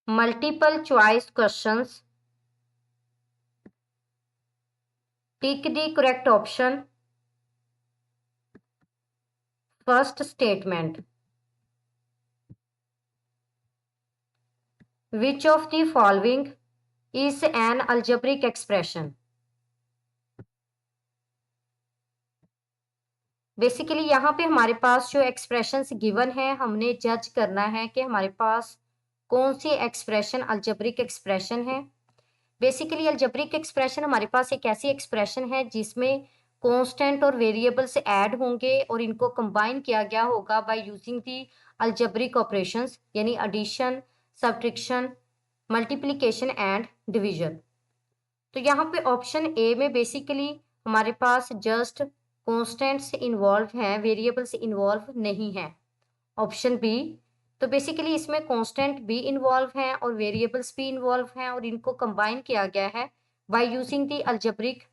Multiple choice questions. Tick the correct option. First statement. Which of the following is an algebraic expression? Basically यहाँ पे हमारे पास जो expressions given है, हमने जज करना है कि हमारे पास कौन सी एक्सप्रेशन अलजेब्रिक एक्सप्रेशन है। बेसिकली अलजेब्रिक एक्सप्रेशन हमारे पास एक ऐसी एक्सप्रेशन है जिसमें कांस्टेंट और वेरिएबल्स ऐड होंगे और इनको कंबाइन किया गया होगा by using the algebraic operations, यानी addition, subtraction, multiplication and division. तो यहाँ पे ऑप्शन ए में बेसिकली हमारे पास जस्ट कॉन्स्टेंट्स इन्वॉल्व हैं, वेरिएबल्स इन्वॉल्व नहीं हैं। ऑप्शन बी, तो बेसिकली इसमें कांस्टेंट भी इन्वॉल्व हैं और वेरिएबल्स भी इन्वॉल्व हैं और इनको कंबाइन किया गया है by using the algebraic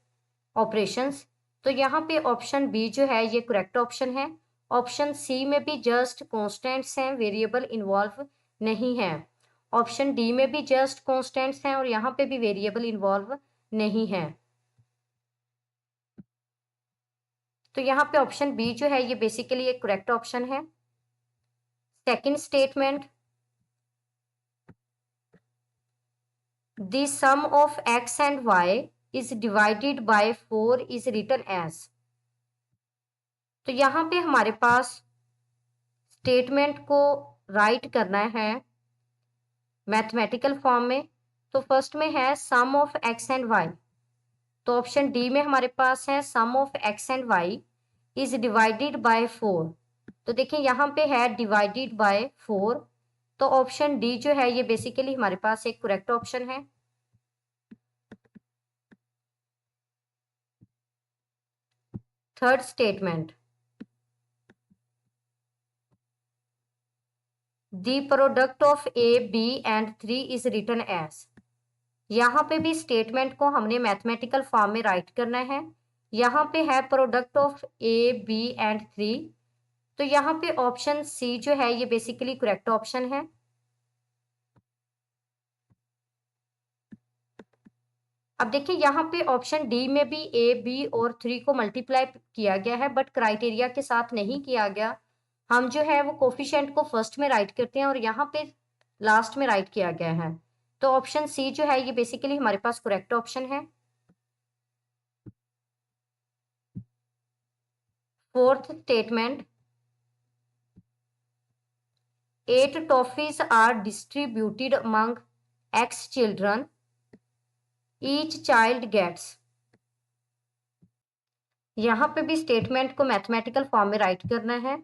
operations. तो यहाँ पे ऑप्शन बी जो है ये करेक्ट ऑप्शन है। ऑप्शन सी में भी जस्ट कांस्टेंट्स हैं, वेरिएबल इन्वॉल्व नहीं है। ऑप्शन डी में भी जस्ट कांस्टेंट्स हैं और यहाँ पे भी वेरिएबल इन्वॉल्व नहीं है। तो यहाँ पे ऑप्शन बी जो है ये बेसिकली एक करेक्ट ऑप्शन है। Second statement, the sum of x and y is divided by 4 is written as. तो यहाँ पे हमारे पास स्टेटमेंट को राइट करना है मैथमेटिकल फॉर्म में। तो फर्स्ट में है sum of x and y, तो ऑप्शन डी में हमारे पास है sum of x and y is divided by 4। तो देखिए यहाँ पे है डिवाइडेड बाय 4, तो ऑप्शन डी जो है ये बेसिकली हमारे पास एक करेक्ट ऑप्शन है। Third statement, the product of A B and 3 is written as. यहाँ पे भी स्टेटमेंट को हमने मैथमेटिकल फॉर्म में राइट करना है। यहाँ पे है product of A B and 3, तो यहाँ पे ऑप्शन सी जो है ये बेसिकली करेक्ट ऑप्शन है। अब देखिए यहाँ पे ऑप्शन डी में भी ए बी और 3 को मल्टीप्लाई किया गया है बट क्राइटेरिया के साथ नहीं किया गया। हम जो है वो कोफिशिएंट को फर्स्ट में राइट करते हैं और यहाँ पे लास्ट में राइट किया गया है। तो ऑप्शन सी जो है ये बेसिकली हमारे पास करेक्ट ऑप्शन है। Fourth statement, 8 toffees are distributed among x children, each child gets. यहाँ पे भी स्टेटमेंट को मैथमेटिकल फॉर्म में राइट करना है।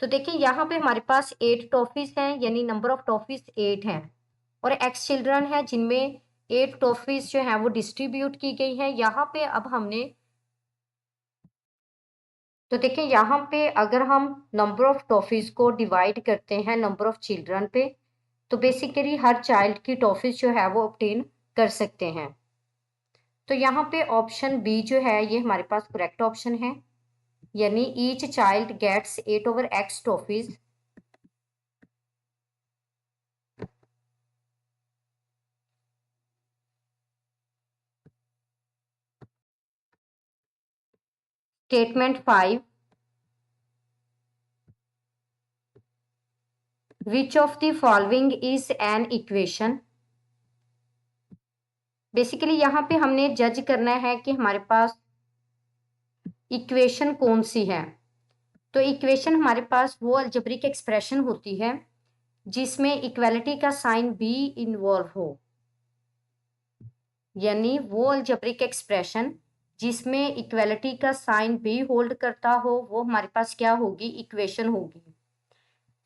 तो देखिए यहाँ पे हमारे पास 8 टॉफीज हैं, यानी नंबर ऑफ टॉफीज 8 हैं और x चिल्ड्रन है जिनमें 8 टॉफीज जो है वो डिस्ट्रीब्यूट की गई है। यहाँ पे अब हमने, तो देखिए यहाँ पे अगर हम नंबर ऑफ टॉफीज को डिवाइड करते हैं नंबर ऑफ चिल्ड्रन पे, तो बेसिकली हर चाइल्ड की टॉफीज जो है वो ऑब्टेन कर सकते हैं। तो यहाँ पे ऑप्शन बी जो है ये हमारे पास करेक्ट ऑप्शन है, यानी each child gets 8/x toffees. Statement 5, which of the following is an equation. Basically यहाँ पे हमने जज करना है कि हमारे पास इक्वेशन कौन सी है। तो इक्वेशन हमारे पास वो अलजेब्रिक एक्सप्रेशन होती है जिसमें इक्वालिटी का साइन भी इन्वॉल्व हो, यानी वो अलजेब्रिक एक्सप्रेशन जिसमें इक्वालिटी का साइन भी होल्ड करता हो वो हमारे पास क्या होगी, इक्वेशन होगी।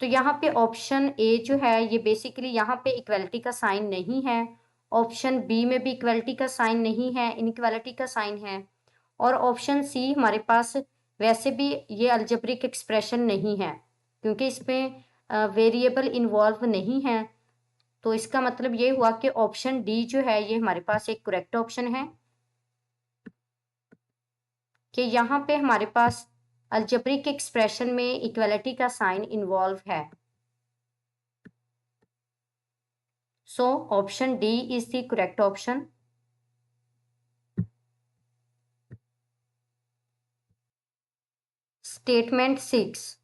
तो यहाँ पे ऑप्शन ए जो है ये बेसिकली यहाँ पे इक्वालिटी का साइन नहीं है, ऑप्शन बी में भी इक्वालिटी का साइन नहीं है, इनइक्वालिटी का साइन है, और ऑप्शन सी हमारे पास वैसे भी ये अलजेब्रिक एक्सप्रेशन नहीं है क्योंकि इसमें वेरिएबल इन्वॉल्व नहीं है। तो इसका मतलब ये हुआ कि ऑप्शन डी जो है ये हमारे पास एक करेक्ट ऑप्शन है कि यहाँ पे हमारे पास अलजेब्रिक एक्सप्रेशन में इक्वालिटी का साइन इन्वॉल्व है। So option D is the correct option. Statement 6.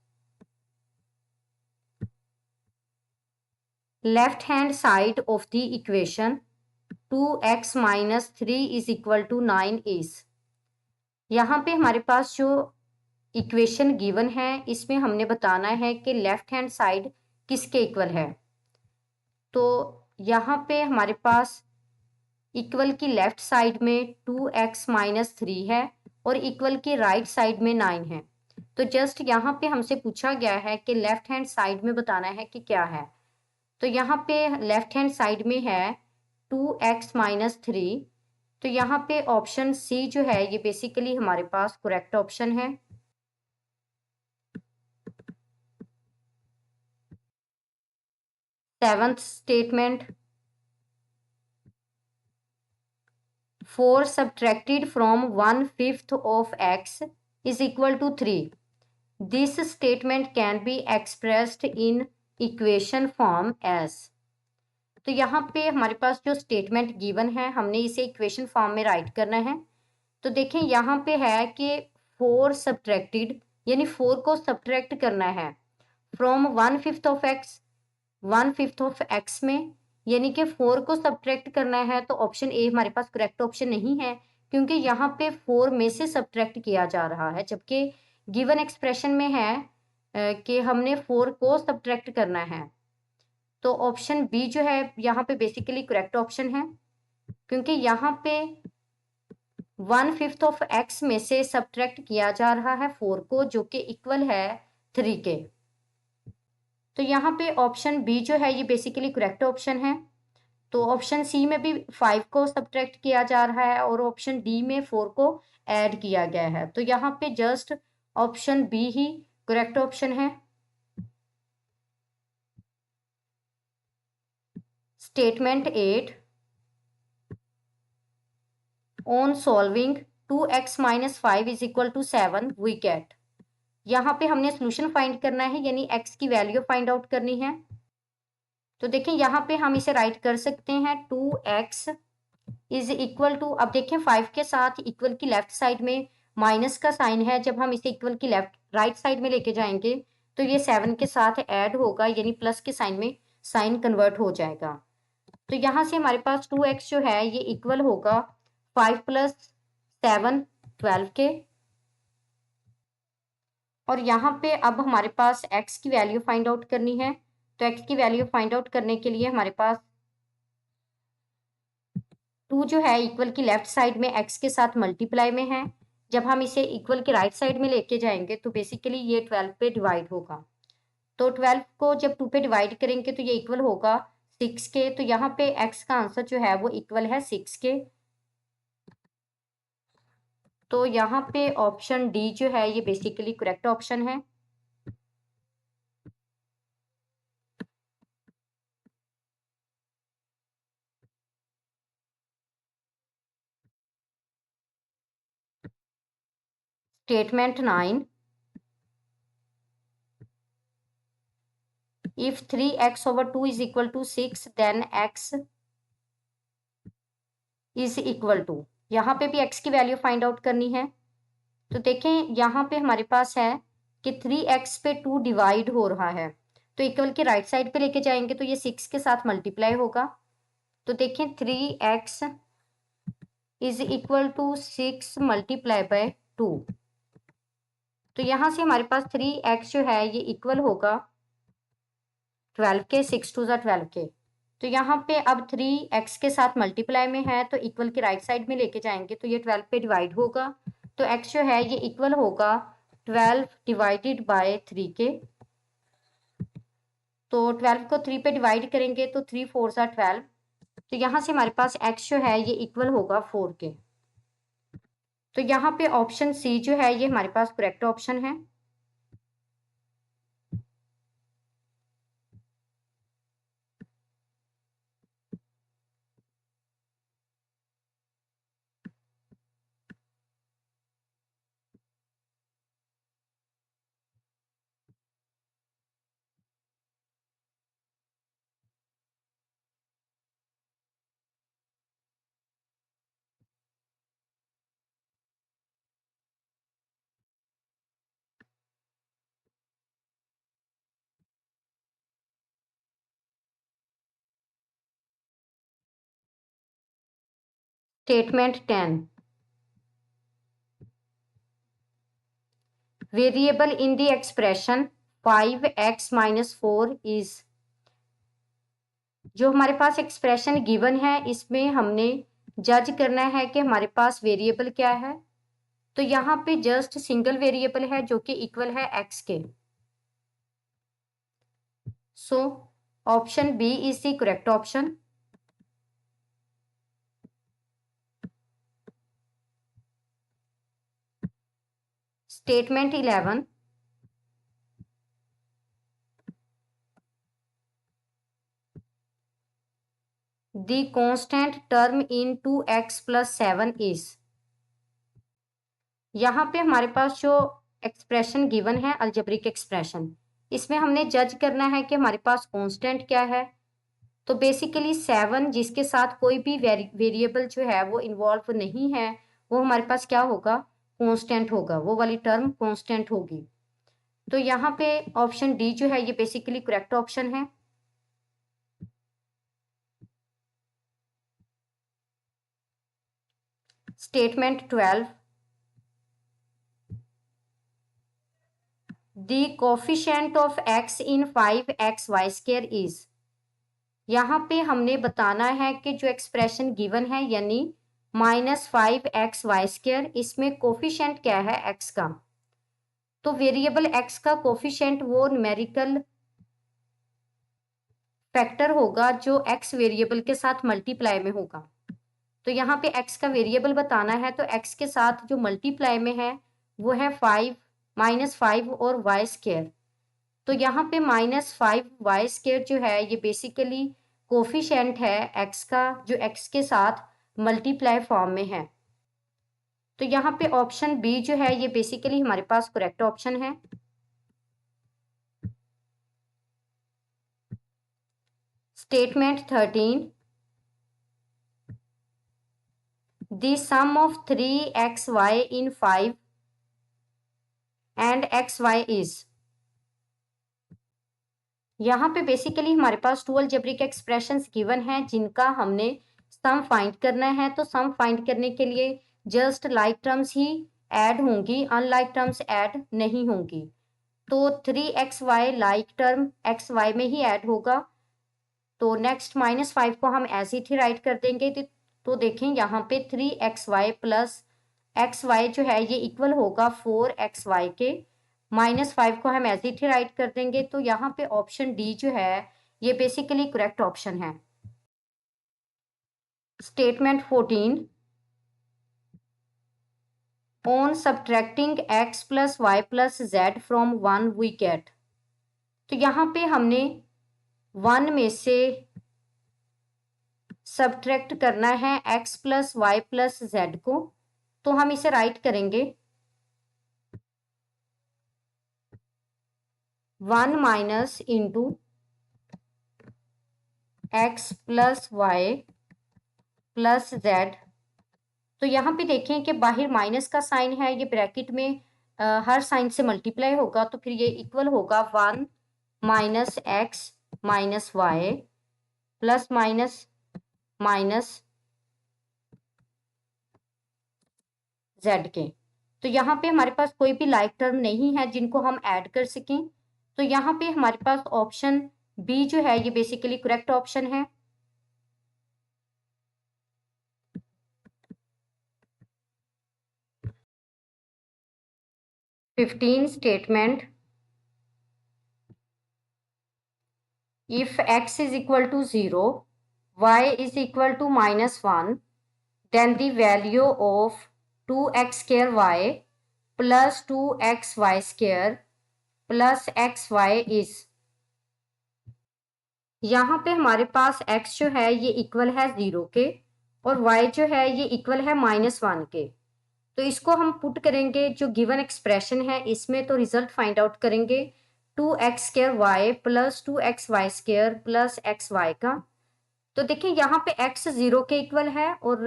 Left hand side of the equation 2x minus 3 is equal to 9 is. यहाँ पे हमारे पास जो इक्वेशन गिवन है इसमें हमने बताना है कि लेफ्ट हैंड साइड किसके इक्वल है। तो यहाँ पे हमारे पास इक्वल की लेफ्ट साइड में 2x माइनस 3 है और इक्वल की राइट साइड में 9 है। तो जस्ट यहाँ पे हमसे पूछा गया है कि लेफ्ट हैंड साइड में बताना है कि क्या है। तो यहाँ पे लेफ्ट हैंड साइड में है 2x माइनस 3। तो यहाँ पे ऑप्शन सी जो है ये बेसिकली हमारे पास करेक्ट ऑप्शन है। Seventh statement, 4 subtracted from 1/5 of x is equal to 3. This statement can be expressed in equation form as. तो यहाँ पे हमारे पास जो स्टेटमेंट गिवन है हमने इसे इक्वेशन फॉर्म में राइट करना है। तो देखें यहाँ पे है कि 4 सब्ट्रैक्टेड यानी 4 को सब्ट्रैक्ट करना है from 1/5 of x, 1/5 of x में, यानी कि 4 को सब्ट्रैक्ट करना है। तो ऑप्शन ए हमारे पास करेक्ट ऑप्शन नहीं है क्योंकि यहाँ पे 4 में से सब्ट्रैक्ट किया जा रहा है, जबकि गिवन एक्सप्रेशन में है कि हमने 4 को सब्ट्रैक्ट करना है। तो ऑप्शन बी जो है यहाँ पे बेसिकली करेक्ट ऑप्शन है क्योंकि यहाँ पे 1/5 ऑफ एक्स में से सब्ट्रैक्ट किया जा रहा है 4 को, जो कि इक्वल है 3 के। तो यहाँ पे ऑप्शन बी जो है ये बेसिकली करेक्ट ऑप्शन है। तो ऑप्शन सी में भी 5 को सब्ट्रैक्ट किया जा रहा है और ऑप्शन डी में 4 को ऐड किया गया है। तो यहाँ पे जस्ट ऑप्शन बी ही करेक्ट ऑप्शन है। Statement 8, on solving 2x minus 5 is equal to 7 we get. यहाँ पे हमने सोल्यूशन फाइंड करना है यानी x की वैल्यू फाइंड आउट करनी है। तो देखें यहाँ पे हम इसे राइट कर सकते हैं 2x इज इक्वल टू, अब देखें 5 के साथ इक्वल की लेफ्ट साइड में माइनस का साइन है, जब हम इसे इक्वल की लेफ्ट राइट साइड में लेके जाएंगे तो ये 7 के साथ ऐड होगा यानी प्लस के साइन में साइन कन्वर्ट हो जाएगा। तो यहाँ से हमारे पास 2x जो है ये इक्वल होगा 5 प्लस 7 12 के। और यहाँ पे अब हमारे पास x की वैल्यू फाइंड आउट करनी है। तो x की वैल्यू फाइंड आउट करने के लिए हमारे पास 2 जो है इक्वल की लेफ्ट साइड में x के साथ मल्टीप्लाई में है, जब हम इसे इक्वल की राइट साइड में लेके जाएंगे तो बेसिकली ये 12 पे डिवाइड होगा। तो 12 को जब 2 पे डिवाइड करेंगे तो ये इक्वल होगा 6 के। तो यहाँ पे x का आंसर जो है वो इक्वल है 6 के। तो यहाँ पे ऑप्शन डी जो है ये बेसिकली करेक्ट ऑप्शन है। Statement 9, if 3x over 2 is equal to 6 then x is equal to, यहाँ पे भी x की वैल्यू फाइंड आउट करनी है। तो देखें यहाँ पे हमारे पास है कि 3x पे 2 डिवाइड हो रहा है, तो इक्वल के राइट साइड पे लेके जाएंगे तो ये 6 के साथ मल्टीप्लाई होगा। तो देखें 3x is equal to 6 multiply by 2। तो यहाँ से हमारे पास 3x जो है ये इक्वल होगा 12 के, 6 टू 12 के। तो यहाँ पे अब 3x के साथ मल्टीप्लाई में है तो इक्वल के राइट साइड में लेके जाएंगे तो ये 12 पे डिवाइड होगा। तो x जो है ये इक्वल होगा 12 डिवाइडेड बाय 3 के। तो 12 को 3 पे डिवाइड करेंगे तो 3 4 सा 12। तो यहाँ से हमारे पास x जो है ये इक्वल होगा 4 के। तो यहाँ पे ऑप्शन सी जो है ये हमारे पास करेक्ट ऑप्शन है। Statement 10, variable in the expression 5x minus 4 is, जो हमारे पास एक्सप्रेशन गिवन है इसमें हमने जज करना है कि हमारे पास वेरिएबल क्या है। तो यहाँ पे जस्ट सिंगल वेरिएबल है जो कि इक्वल है x के। So option B is the correct option. Statement 11, the constant term in 2x plus 7 is, यहाँ पे हमारे पास जो एक्सप्रेशन गिवन है अलजेब्रिक एक्सप्रेशन, इसमें हमने जज करना है कि हमारे पास कांस्टेंट क्या है। तो बेसिकली 7 जिसके साथ कोई भी वेरिएबल जो है वो इन्वॉल्व नहीं है, वो हमारे पास क्या होगा, कांस्टेंट होगा, वो वाली टर्म कांस्टेंट होगी। तो यहाँ पे ऑप्शन डी जो है ये बेसिकली करेक्ट ऑप्शन है। Statement 12, the coefficient of x in 5xy² is, यहाँ पे हमने बताना है कि जो एक्सप्रेशन गिवन है यानी -5xy², इसमें कोफिशिएंट क्या है x का। तो वेरिएबल x का कोफिशिएंट वो न्यूमेरिकल फैक्टर होगा जो x वेरिएबल के साथ मल्टीप्लाई में होगा। तो यहाँ पे x का वेरिएबल बताना है तो x के साथ जो मल्टीप्लाई में है वो है -5 और y²। तो यहाँ पे -5y² जो है ये बेसिकली कोफिशिएंट है x का जो x के साथ मल्टीप्लाई फॉर्म में है। तो यहाँ पे ऑप्शन बी जो है ये बेसिकली हमारे पास करेक्ट ऑप्शन है। Statement 13, the sum of 3xy in 5 and xy is, यहाँ पे बेसिकली हमारे पास 2 अलजेब्रिक एक्सप्रेशंस गिवन हैं जिनका हमने सम फाइंड करना है। तो सम फाइंड करने के लिए जस्ट लाइक टर्म्स ही ऐड होंगी, अनलाइक टर्म्स ऐड नहीं होंगी। तो 3xy लाइक टर्म xy में ही ऐड होगा। तो नेक्स्ट -5 को हम ऐसे ही राइट कर देंगे। तो देखें यहाँ पे 3xy प्लस xy जो है ये इक्वल होगा 4xy के। -5 को हम ऐसे ही राइट कर देंगे। तो यहाँ पे ऑप्शन डी जो है ये बेसिकली करेक्ट ऑप्शन है। Statement 14, on subtracting x plus y plus z from 1 we get, तो यहाँ पे हमने 1 में से सब्ट्रैक्ट करना है x plus Y plus z को। तो हम इसे राइट करेंगे 1 minus into X plus Y plus z। तो यहाँ पे देखें कि बाहर माइनस का साइन है, ये ब्रैकेट में हर साइन से मल्टीप्लाई होगा तो फिर ये इक्वल होगा 1 minus X minus Y plus minus minus z के। तो यहाँ पे हमारे पास कोई भी लाइक टर्म नहीं है जिनको हम ऐड कर सकें। तो यहाँ पे हमारे पास ऑप्शन बी जो है ये बेसिकली करेक्ट ऑप्शन है। Fifteen statement, if x is equal to 0, y is equal to -1, then the value of 2x² plus 2xy² plus xy is, यहाँ पे हमारे पास x जो है ये इक्वल है 0 के और y जो है ये इक्वल है -1 के। तो इसको हम पुट करेंगे जो गिवन एक्सप्रेशन है इसमें, तो रिजल्ट फाइंड आउट करेंगे 2x² plus 2xy² plus xy का। तो देखिए यहाँ पे x 0 के इक्वल है और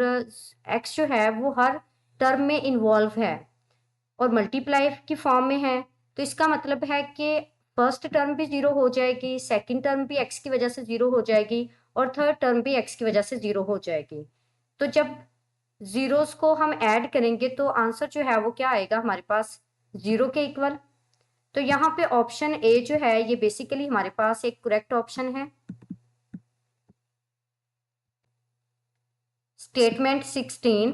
x जो है वो हर टर्म में इन्वॉल्व है और मल्टीप्लाई की फॉर्म में है। तो इसका मतलब है कि फर्स्ट टर्म भी 0 हो जाएगी, सेकंड टर्म भी x की वजह से 0 हो जाएगी और थर्ड टर्म भी x की वजह से 0 हो जाएगी। तो जब जीरोस को हम ऐड करेंगे तो आंसर जो है वो क्या आएगा हमारे पास 0 के इक्वल। तो यहाँ पे ऑप्शन ए जो है ये बेसिकली हमारे पास एक करेक्ट ऑप्शन है। Statement 16,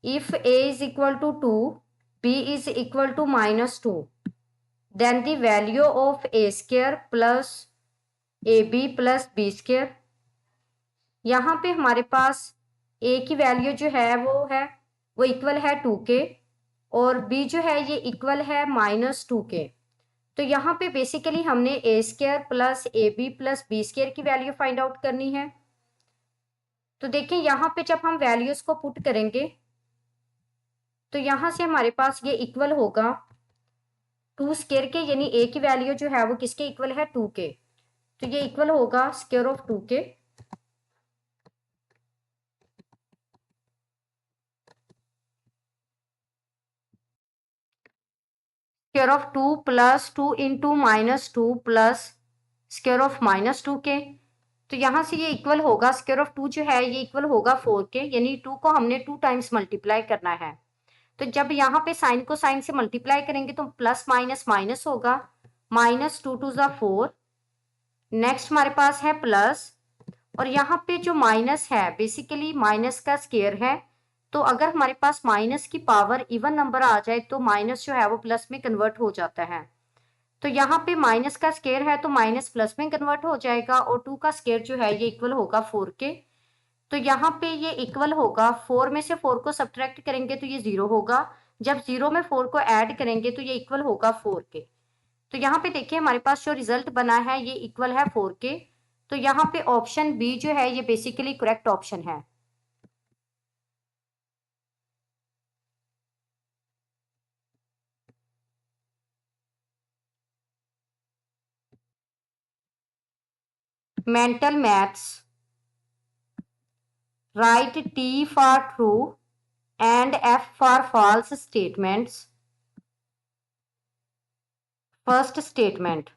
if a is equal to 2, b is equal to -2, then the value of a square plus ab plus b square। यहाँ पे हमारे पास a की वैल्यू जो है वो इक्वल है 2 के और b जो है ये इक्वल है -2 के। तो यहाँ पे बेसिकली हमने A square plus A B plus B square की वैल्यू फाइंड आउट करनी है। तो देखिए यहाँ पे जब हम वैल्यूज को पुट करेंगे तो यहाँ से हमारे पास ये इक्वल होगा 2 स्क्वायर के, यानी ए की वैल्यू जो है वो किसके इक्वल है 2 के। तो ये इक्वल होगा स्क्वायर ऑफ 2 के। Square of 2 plus 2 into -2 plus square of -2 के। तो यहाँ से ये इक्वल होगा स्क्वायर ऑफ 2 जो है ये इक्वल होगा 4 के, यानी 2 को हमने 2 टाइम्स मल्टीप्लाई करना है। तो जब यहाँ पे साइन को साइन से मल्टीप्लाई करेंगे तो प्लस माइनस माइनस होगा, -2 टू ज़ा 4। नेक्स्ट हमारे पास है प्लस, और यहाँ पे जो माइनस है बेसिकली माइनस का स्क्वायर है। तो अगर हमारे पास माइनस की पावर इवन नंबर आ जाए तो माइनस जो है वो प्लस में कन्वर्ट हो जाता है। तो यहाँ पे माइनस का स्क्वायर है तो माइनस प्लस में कन्वर्ट हो जाएगा, और 2 का स्क्वायर जो है ये इक्वल होगा 4 के। तो यहाँ पे ये इक्वल होगा 4 में से 4 को सब्ट्रैक्ट करेंगे तो ये 0 होगा, जब 0 में 4 को ऐड करेंगे तो ये इक्वल होगा 4 के। तो यहाँ पे देखिए हमारे पास जो रिजल्ट बना है ये इक्वल है 4 के। तो यहाँ पे ऑप्शन बी जो है ये बेसिकली करेक्ट ऑप्शन है। Mental maths, write T for true and F for false statements. First statement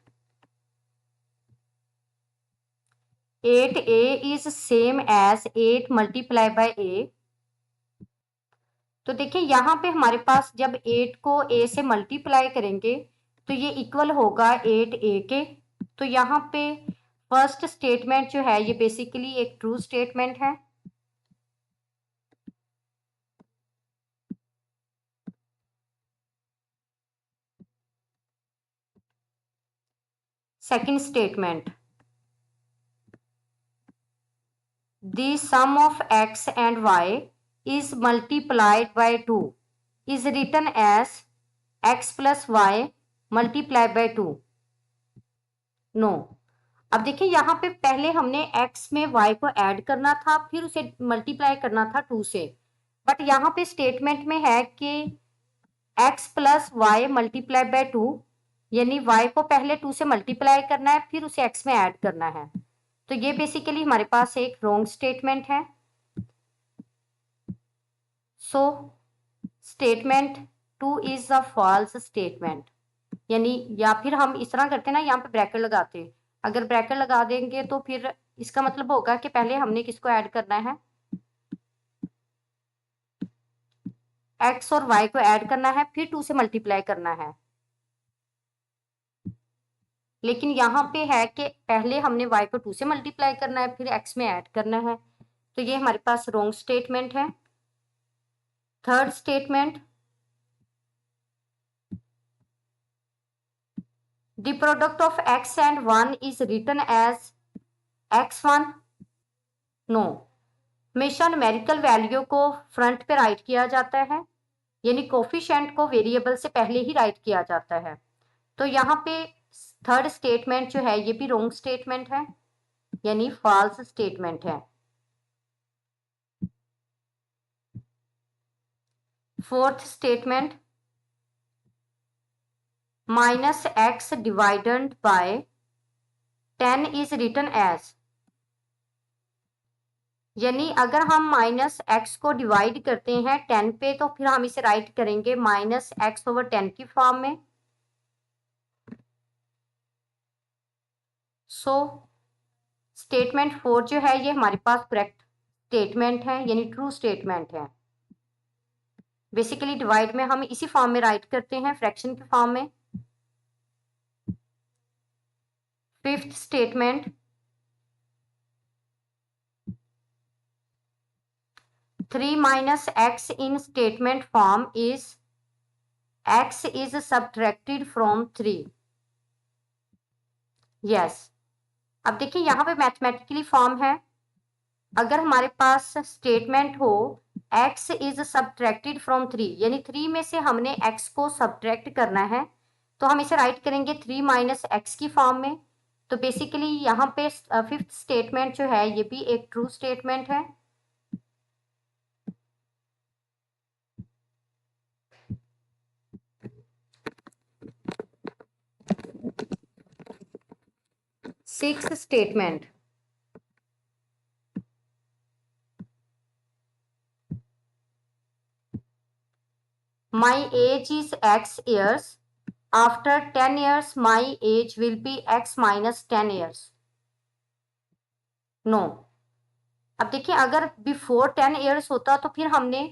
8a is same as 8 multiply by a। तो देखिए यहाँ पे हमारे पास जब 8 को a से मल्टीप्लाई करेंगे तो ये इक्वल होगा 8a के। तो यहाँ पे फर्स्ट स्टेटमेंट जो है ये बेसिकली एक ट्रू स्टेटमेंट है। Second statement, the sum of x and y is multiplied by 2 is written as x plus y multiplied by 2। No. अब देखिए यहाँ पे पहले हमने x में y को ऐड करना था फिर उसे मल्टीप्लाई करना था 2 से, बट यहाँ पे स्टेटमेंट में है कि x plus Y multiply by 2, यानी y को पहले 2 से मल्टीप्लाई करना है फिर उसे x में ऐड करना है। तो ये बेसिकली हमारे पास एक रॉन्ग स्टेटमेंट है। So statement 2 is a false statement, यानी या फिर हम इस तरह करते हैं ना, यहाँ पे ब्रैकेट लगाते हैं। अगर ब्रैकेट लगा देंगे तो फिर इसका मतलब होगा कि पहले हमने किसको ऐड करना है, x और y को ऐड करना है फिर 2 से मल्टीप्लाई करना है। लेकिन यहाँ पे है कि पहले हमने y को 2 से मल्टीप्लाई करना है फिर x में ऐड करना है। तो ये हमारे पास रॉन्ग स्टेटमेंट है। Third statement, the product of x and 1 is written as x1। No, हमेशा न्यूमेरिकल वैल्यू को फ्रंट पे राइट किया जाता है, यानी कोफिशिएंट को वेरिएबल से पहले ही राइट किया जाता है। तो यहाँ पे थर्ड स्टेटमेंट जो है ये भी रॉन्ग स्टेटमेंट है, यानी फॉल्स स्टेटमेंट है। Fourth statement, -x divided by 10 is written as, यानी अगर हम -x को डिवाइड करते हैं 10 पे तो फिर हम इसे राइट करेंगे -x/10 की फॉर्म में। सो स्टेटमेंट 4 जो है ये हमारे पास करेक्ट स्टेटमेंट है, यानी ट्रू स्टेटमेंट है। बेसिकली डिवाइड में हम इसी फॉर्म में राइट करते हैं, फ्रैक्शन के फॉर्म में। Fifth statement, 3 minus x in statement form is x is subtracted from 3। yes, अब देखिए यहाँ पे मैथमेटिकली फॉर्म है। अगर हमारे पास स्टेटमेंट हो x इज सब्ट्रैक्टेड फ्रॉम 3, यानी 3 में से हमने x को सब्ट्रैक्ट करना है, तो हम इसे राइट करेंगे 3 माइनस एक्स की फॉर्म में। तो बेसिकली यहाँ पे फिफ्थ स्टेटमेंट जो है ये भी एक ट्रू स्टेटमेंट है। Sixth statement, my age is x years, after 10 years my age will be x minus 10 years। No, अब देखिए अगर बिफोर 10 ईयर्स होता तो फिर हमने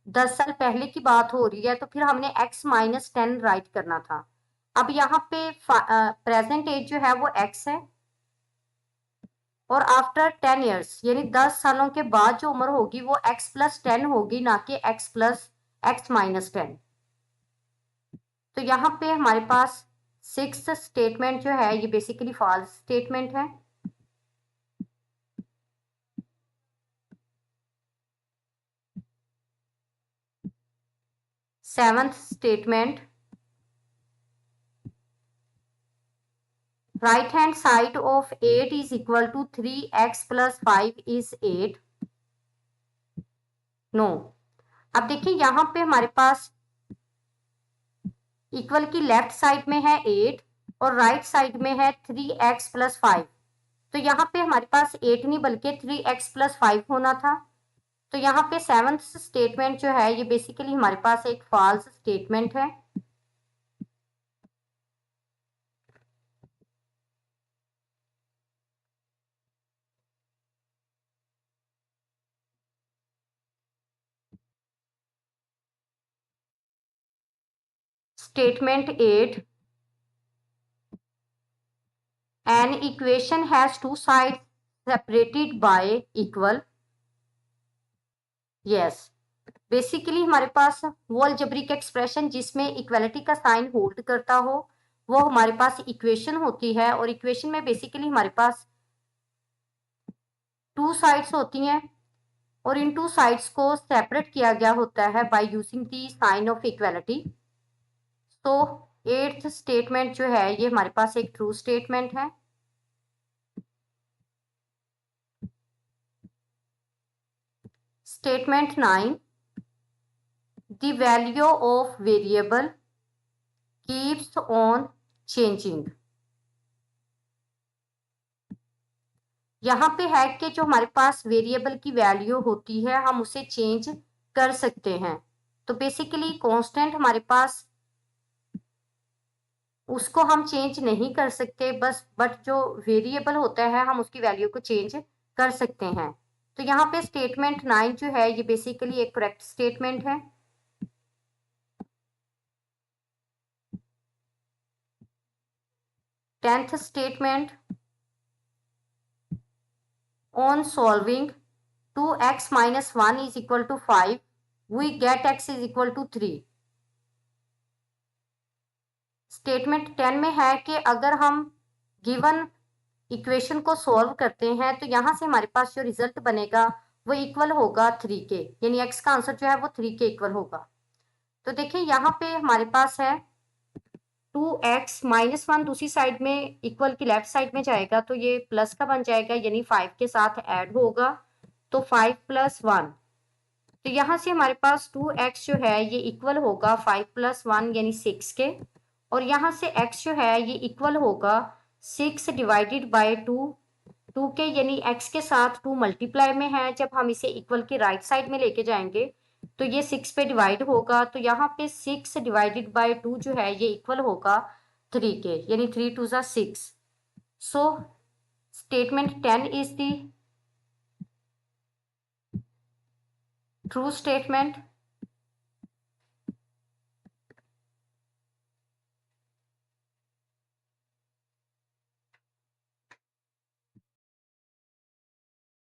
10 साल पहले की बात हो रही है, तो फिर हमने x माइनस 10 राइट करना था। अब यहाँ पे प्रेजेंट एज जो है वो x है, और आफ्टर 10 ईयर्स यानी 10 सालों के बाद जो उम्र होगी वो x प्लस 10 होगी, ना कि x प्लस x माइनस 10। तो यहाँ पे हमारे पास सिक्स्थ स्टेटमेंट जो है ये बेसिकली फॉल्स स्टेटमेंट है। Seventh statement, right hand side of 8 is equal to 3x plus 5 is 8। No, अब देखिए यहाँ पे हमारे पास इक्वल की लेफ्ट साइड में है 8 और राइट साइड में है 3x प्लस 5। तो यहाँ पे हमारे पास 8 नहीं बल्कि 3x प्लस 5 होना था। तो यहाँ पे सेवंथ स्टेटमेंट जो है ये बेसिकली हमारे पास एक फॉल्स स्टेटमेंट है। Statement 8, an equation has two sides separated by equal। yes, basically हमारे पास वो अलजेब्रिक एक्सप्रेशन जिसमें इक्वालिटी का साइन होल्ड करता हो वो हमारे पास इक्वेशन होती है। और इक्वेशन में बेसिकली हमारे पास टू साइड्स होती हैं, और इन टू साइड्स को सेपरेट किया गया होता है by using the sign of equality. तो एट्थ स्टेटमेंट जो है ये हमारे पास एक ट्रू स्टेटमेंट है। Statement 9, the value of variable keeps on changing. यहाँ पे है कि जो हमारे पास वेरिएबल की वैल्यू होती है हम उसे चेंज कर सकते हैं। तो बेसिकली कांस्टेंट हमारे पास उसको हम चेंज नहीं कर सकते, बट जो वेरिएबल होता है हम उसकी वैल्यू को चेंज कर सकते हैं। तो यहाँ पे स्टेटमेंट 9 जो है ये बेसिकली एक करेक्ट स्टेटमेंट है। Tenth statement, on solving 2x minus 1 is equal to 5 we get x is equal to 3। Statement 10 में है कि अगर हम गिवन इक्वेशन को सॉल्व करते हैं तो यहाँ से हमारे पास जो रिजल्ट बनेगा वो इक्वल होगा 3 के, यानी x का आंसर जो है वो 3 के इक्वल होगा। तो देखिए यहाँ पे हमारे पास है 2x माइनस 1 दूसरी साइड में इक्वल की लेफ्ट साइड में जाएगा तो ये प्लस का बन जाएगा, यानी 5 के साथ ऐड होगा तो 5 प्लस 1। तो यहाँ से हमारे पास 2x जो है ये इक्वल होगा 5 प्लस 1 यानी 6 के, और यहाँ से x जो है ये इक्वल होगा 6 डिवाइडेड बाय 2 के, यानी x के साथ 2 मल्टीप्लाई में है। जब हम इसे इक्वल के राइट साइड में लेके जाएंगे तो ये 6 पे डिवाइड होगा, तो यहाँ पे 6 डिवाइडेड बाय 2 जो है ये इक्वल होगा 3 के, यानी 3 2 6। सो Statement 10 is the true statement.